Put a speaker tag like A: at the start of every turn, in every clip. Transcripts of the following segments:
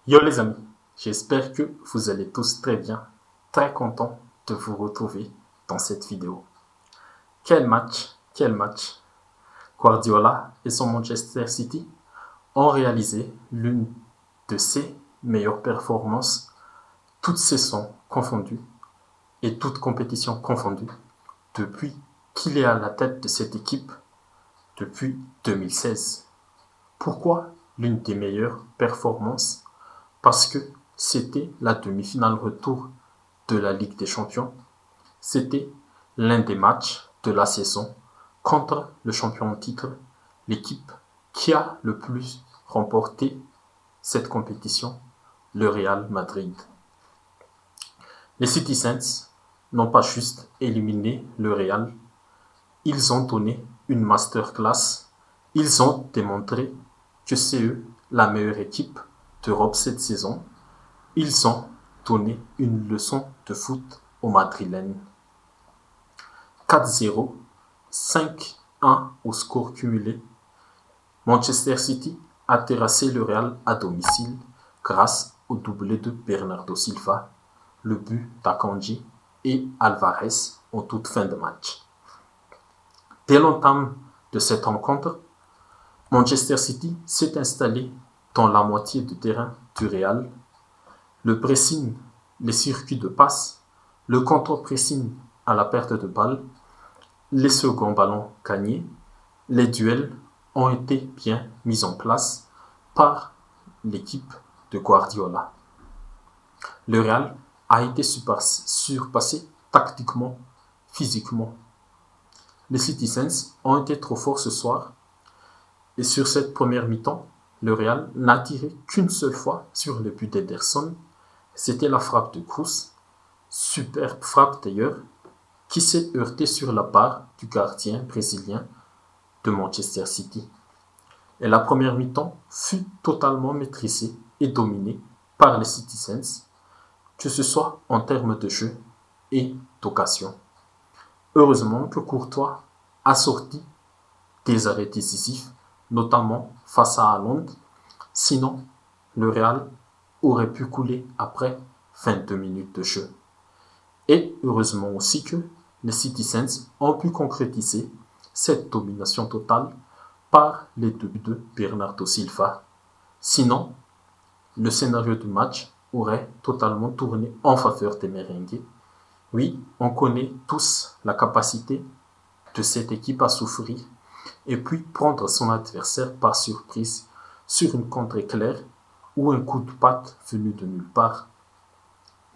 A: Yo les amis, j'espère que vous allez tous très bien, très content de vous retrouver dans cette vidéo. Quel match, quel match. Guardiola et son Manchester City ont réalisé l'une de ses meilleures performances, toutes saisons confondues et toutes compétitions confondues, depuis qu'il est à la tête de cette équipe depuis 2016. Pourquoi l'une des meilleures performances? Parce que c'était la demi-finale retour de la Ligue des Champions. C'était l'un des matchs de la saison contre le champion en titre, l'équipe qui a le plus remporté cette compétition, le Real Madrid. Les Citizens n'ont pas juste éliminé le Real, ils ont donné une masterclass, ils ont démontré que c'est eux la meilleure équipe d'Europe cette saison. Ils ont donné une leçon de foot aux Madrilènes. 4-0, 5-1 au score cumulé. Manchester City a terrassé le Real à domicile grâce au doublé de Bernardo Silva, le but d'Akanji et Alvarez en toute fin de match. Dès l'entame de cette rencontre, Manchester City s'est installé dans la moitié du terrain du Real. Le pressing, les circuits de passe, le contre-pressing à la perte de balle, les seconds ballons gagnés, les duels ont été bien mis en place par l'équipe de Guardiola. Le Real a été surpassé tactiquement, physiquement. Les Citizens ont été trop forts ce soir et sur cette première mi-temps, le Real n'a tiré qu'une seule fois sur le but d'Ederson. C'était la frappe de Kroos, superbe frappe d'ailleurs, qui s'est heurtée sur la barre du gardien brésilien de Manchester City. Et la première mi-temps fut totalement maîtrisée et dominée par les Citizens, que ce soit en termes de jeu et d'occasion. Heureusement que Courtois a sorti des arrêts décisifs, notamment face à Haaland, sinon le Real aurait pu couler après 22 minutes de jeu. Et heureusement aussi que les Citizens ont pu concrétiser cette domination totale par les deux buts de Bernardo Silva. Sinon, le scénario du match aurait totalement tourné en faveur des merengues. Oui, on connaît tous la capacité de cette équipe à souffrir et puis prendre son adversaire par surprise sur une contre éclair ou un coup de patte venu de nulle part.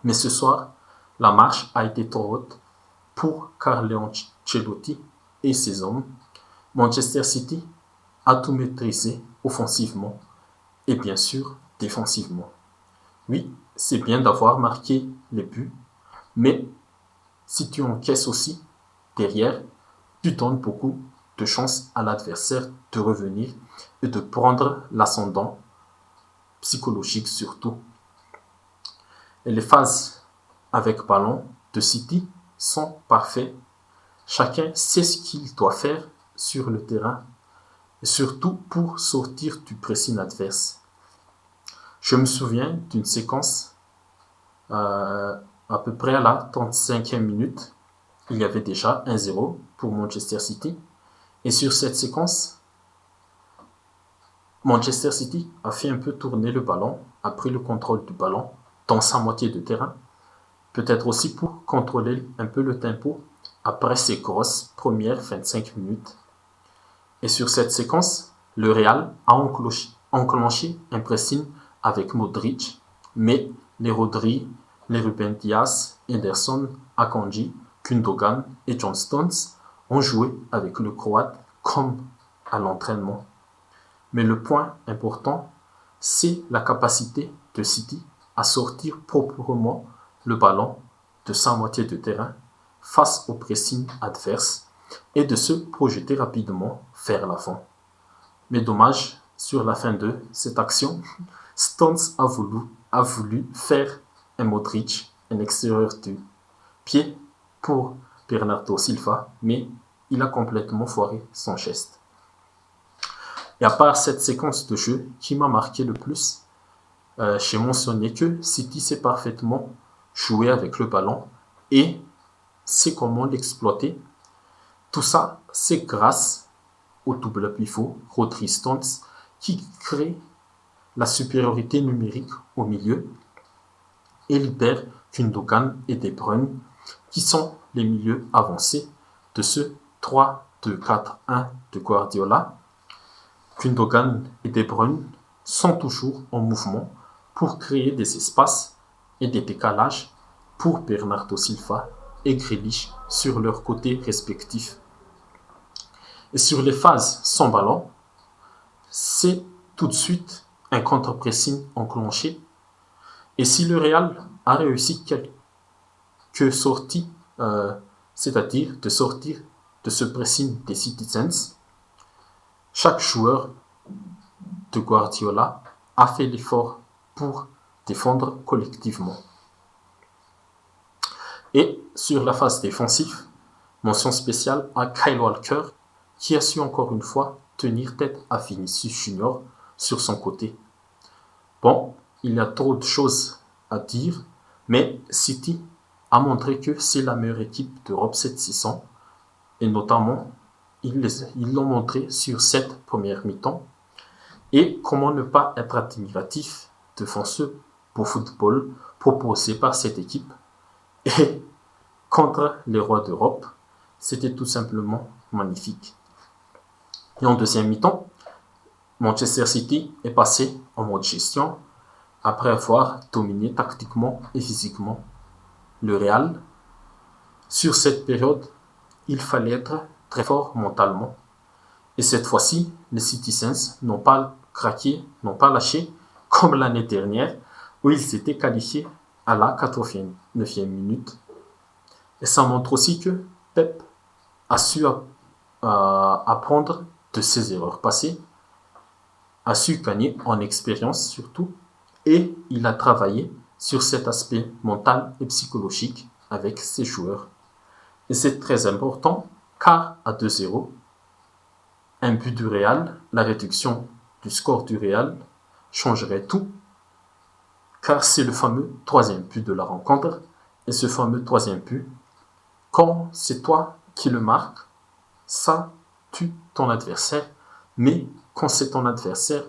A: Mais ce soir, la marche a été trop haute pour Carlo Ancelotti et ses hommes. Manchester City a tout maîtrisé offensivement et bien sûr défensivement. Oui, c'est bien d'avoir marqué les buts, mais si tu encaisses aussi derrière, tu donnes beaucoup de chances à l'adversaire de revenir et de prendre l'ascendant psychologique surtout. Et les phases avec ballon de City sont parfaits. Chacun sait ce qu'il doit faire sur le terrain, et surtout pour sortir du pressing adverse. Je me souviens d'une séquence à peu près à la 35e minute. Il y avait déjà 1-0 pour Manchester City. Et sur cette séquence, Manchester City a fait un peu tourner le ballon, a pris le contrôle du ballon dans sa moitié de terrain, peut-être aussi pour contrôler un peu le tempo après ces grosses premières 25 minutes. Et sur cette séquence, le Real a enclenché un pressing avec Modric, mais les Rodri, les Ruben Dias, Ederson, Akanji, Gundogan et John Stones ont joué avec le Croate comme à l'entraînement. Mais le point important, c'est la capacité de City à sortir proprement le ballon de sa moitié de terrain face au pressing adverse et de se projeter rapidement vers l'avant. Mais dommage, sur la fin de cette action, Stones a voulu faire un Modric, un extérieur du pied pour Bernardo Silva, mais il a complètement foiré son geste. Et à part cette séquence de jeu qui m'a marqué le plus, j'ai mentionné que City sait parfaitement jouer avec le ballon et sait comment l'exploiter. Tout ça, c'est grâce au double pivot Rodri Stones qui crée la supériorité numérique au milieu et libère Gundogan et De Bruyne qui sont les milieux avancés de ce 3-2-4-1 de Guardiola. Gundogan et De Bruyne sont toujours en mouvement pour créer des espaces et des décalages pour Bernardo Silva et Grealish sur leurs côtés respectifs. Et sur les phases sans ballon, c'est tout de suite un contre-pressing enclenché. Et si le Real a réussi quelques sorties, c'est-à-dire de sortir de ce pressing des Citizens, chaque joueur de Guardiola a fait l'effort pour défendre collectivement. Et sur la phase défensive, mention spéciale à Kyle Walker qui a su encore une fois tenir tête à Vinicius Junior sur son côté. Bon, il y a trop de choses à dire, mais City a montré que c'est la meilleure équipe d'Europe cette saison et notamment ils l'ont montré sur cette première mi-temps. Et comment ne pas être admiratif devant ce beau football proposé par cette équipe. Et contre les rois d'Europe, c'était tout simplement magnifique. Et en deuxième mi-temps, Manchester City est passé en mode gestion après avoir dominé tactiquement et physiquement le Real. Sur cette période, il fallait être très fort mentalement. Et cette fois-ci, les Citizens n'ont pas craqué, n'ont pas lâché, comme l'année dernière, où ils s'étaient qualifiés à la 89e minute. Et ça montre aussi que Pep a su apprendre de ses erreurs passées, a su gagner en expérience surtout, et il a travaillé sur cet aspect mental et psychologique avec ses joueurs. Et c'est très important, car à 2-0, un but du Real, la réduction du score du Real changerait tout, car c'est le fameux troisième but de la rencontre. Et ce fameux troisième but, quand c'est toi qui le marques, ça tue ton adversaire. Mais quand c'est ton adversaire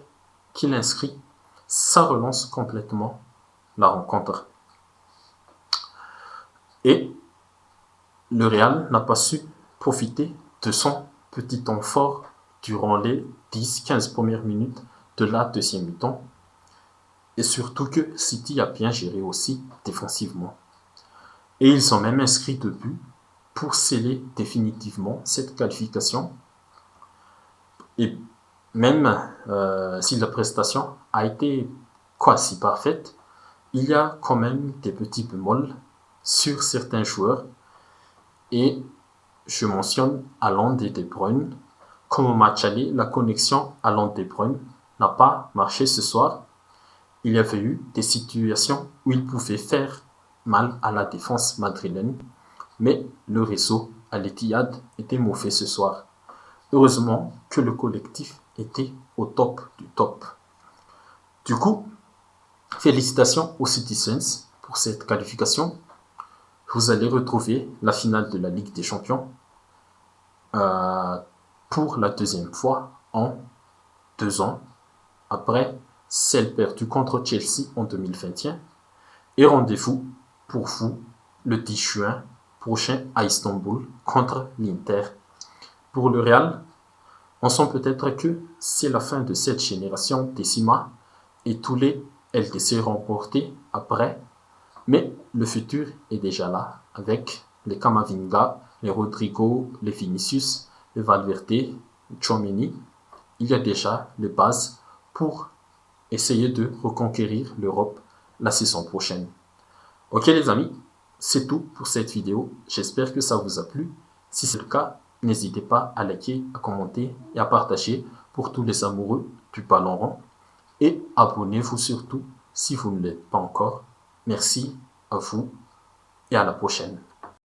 A: qui l'inscrit, ça relance complètement la rencontre. Et le Real n'a pas su profiter de son petit temps fort durant les 10-15 premières minutes de la deuxième mi-temps. Et surtout que City a bien géré aussi défensivement. Et ils ont même inscrit 2 buts pour sceller définitivement cette qualification. Et même si la prestation a été quasi parfaite, il y a quand même des petits bémols sur certains joueurs. Et je mentionne Haaland et De Bruyne. Comme au match aller, la connexion Haaland-De Bruyne n'a pas marché ce soir. Il y avait eu des situations où il pouvait faire mal à la défense madrilène, mais le réseau à l'Etihad était mauvais ce soir. Heureusement que le collectif était au top du top. Du coup, félicitations aux Citizens pour cette qualification. Vous allez retrouver la finale de la Ligue des Champions pour la deuxième fois en 2 ans, après celle perdue contre Chelsea en 2021. Et rendez-vous pour vous le 10 juin prochain à Istanbul contre l'Inter. Pour le Real, on sent peut-être que c'est la fin de cette génération Décima et tous les LDC remportés après, mais le futur est déjà là avec les Camavinga, les Rodrigo, les Vinicius, les Valverde, les Tchouaméni. Il y a déjà les bases pour essayer de reconquérir l'Europe la saison prochaine. Ok les amis, c'est tout pour cette vidéo. J'espère que ça vous a plu. Si c'est le cas, n'hésitez pas à liker, à commenter et à partager pour tous les amoureux du ballon rond. Et abonnez-vous surtout si vous ne l'êtes pas encore. Merci à vous et à la prochaine.